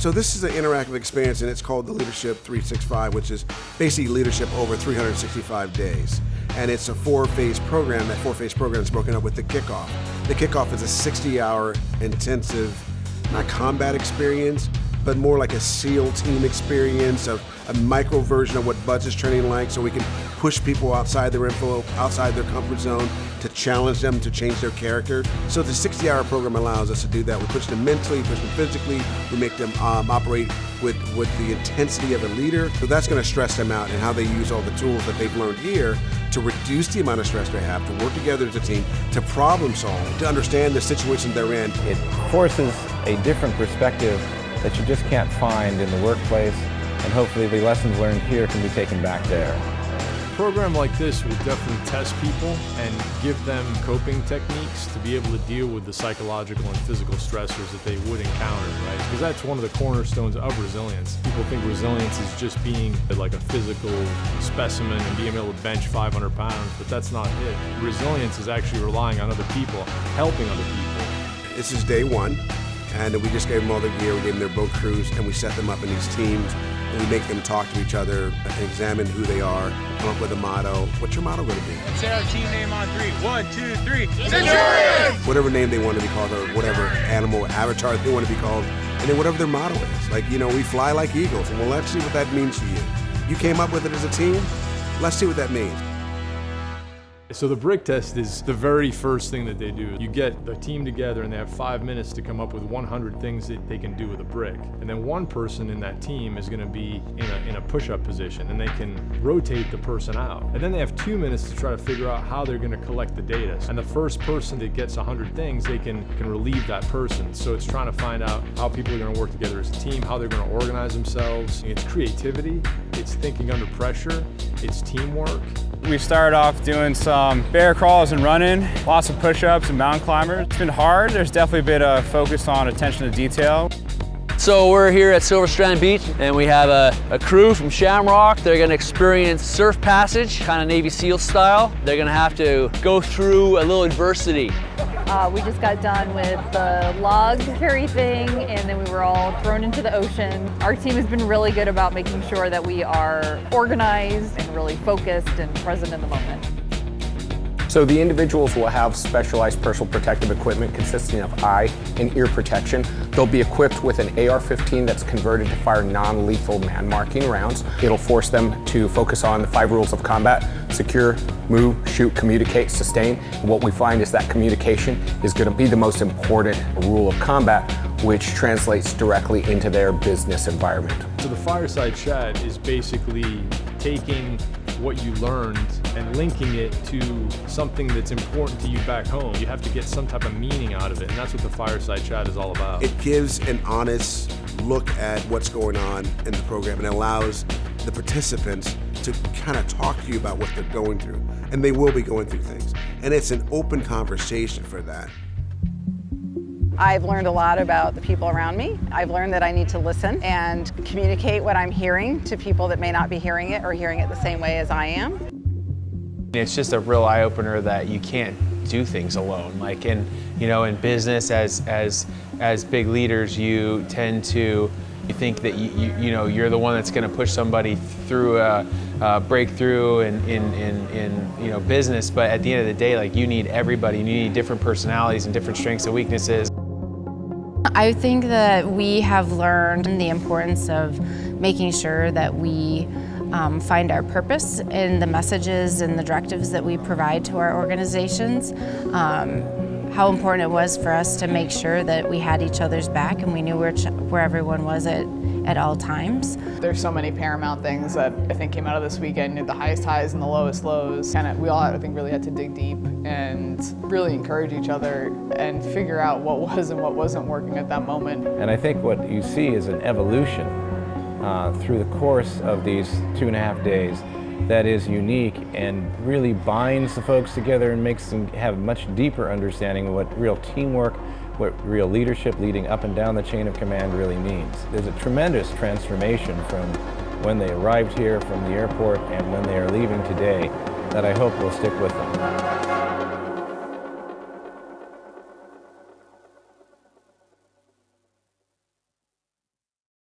So this is an interactive experience, and it's called the Leadership 365, which is basically leadership over 365 days. And it's a four-phase program. That four-phase program is broken up with the kickoff. The kickoff is a 60-hour intensive, not combat experience, but more like a SEAL team experience, of a micro version of what Buzz is training like, so we can push people outside their envelope, outside their comfort zone, to challenge them to change their character. So the 60-hour program allows us to do that. We push them mentally, push them physically, we make them operate with the intensity of a leader. So that's gonna stress them out, and how they use all the tools that they've learned here to reduce the amount of stress they have, to work together as a team, to problem solve, to understand the situation they're in. It forces a different perspective that you just can't find in the workplace, and hopefully the lessons learned here can be taken back there. A program like this will definitely test people and give them coping techniques to be able to deal with the psychological and physical stressors that they would encounter, right? Because that's one of the cornerstones of resilience. People think resilience is just being like a physical specimen and being able to bench 500 pounds, but that's not it. Resilience is actually relying on other people, helping other people. This is day one, and we just gave them all their gear, we gave them their boat crews, and we set them up in these teams. And we make them talk to each other and examine who they are, come up with a motto. What's your motto going to be? And say our team name on three. 1, 2, 3. Centurions! Whatever name they want to be called, or whatever animal avatar they want to be called, and then whatever their motto is. Like, you know, we fly like eagles. Well, let's see what that means to you. You came up with it as a team? Let's see what that means. So the brick test is the very first thing that they do. You get the team together and they have 5 minutes to come up with 100 things that they can do with a brick. And then one person in that team is gonna be in a push-up position, and they can rotate the person out. And then they have 2 minutes to try to figure out how they're gonna collect the data. And the first person that gets 100 things, they can relieve that person. So it's trying to find out how people are gonna work together as a team, how they're gonna organize themselves. It's creativity, it's thinking under pressure, it's teamwork. We started off doing some bear crawls and running, lots of push-ups and mountain climbers. It's been hard. There's definitely a bit of focus on attention to detail. So we're here at Silver Strand Beach, and we have a crew from Shamrock. They're gonna experience surf passage, kind of Navy SEAL style. They're gonna have to go through a little adversity. We just got done with the log carry thing, and then we were all thrown into the ocean. Our team has been really good about making sure that we are organized and really focused and present in the moment. So the individuals will have specialized personal protective equipment consisting of eye and ear protection. They'll be equipped with an AR-15 that's converted to fire non-lethal man-marking rounds. It'll force them to focus on the 5 rules of combat: secure, move, shoot, communicate, sustain. And what we find is that communication is going to be the most important rule of combat, which translates directly into their business environment. So the fireside chat is basically taking what you learned and linking it to something that's important to you back home. You have to get some type of meaning out of it, and that's what the fireside chat is all about. It gives an honest look at what's going on in the program, and allows the participants to kind of talk to you about what they're going through. And they will be going through things. And it's an open conversation for that. I've learned a lot about the people around me. I've learned that I need to listen and communicate what I'm hearing to people that may not be hearing it or hearing it the same way as I am. It's just a real eye-opener that you can't do things alone. Like in business, as big leaders, you tend to think that you're the one that's going to push somebody through a breakthrough in business. But at the end of the day, like, you need everybody. You need different personalities and different strengths and weaknesses. I think that we have learned the importance of making sure that we find our purpose in the messages and the directives that we provide to our organizations. How important it was for us to make sure that we had each other's back and we knew where everyone was at all times. There's so many paramount things that I think came out of this weekend, the highest highs and the lowest lows. We all, I think, really had to dig deep and really encourage each other and figure out what was and what wasn't working at that moment. And I think what you see is an evolution through the course of these 2.5 days that is unique and really binds the folks together and makes them have a much deeper understanding of what real teamwork, what real leadership leading up and down the chain of command really means. There's a tremendous transformation from when they arrived here from the airport and when they are leaving today that I hope will stick with them.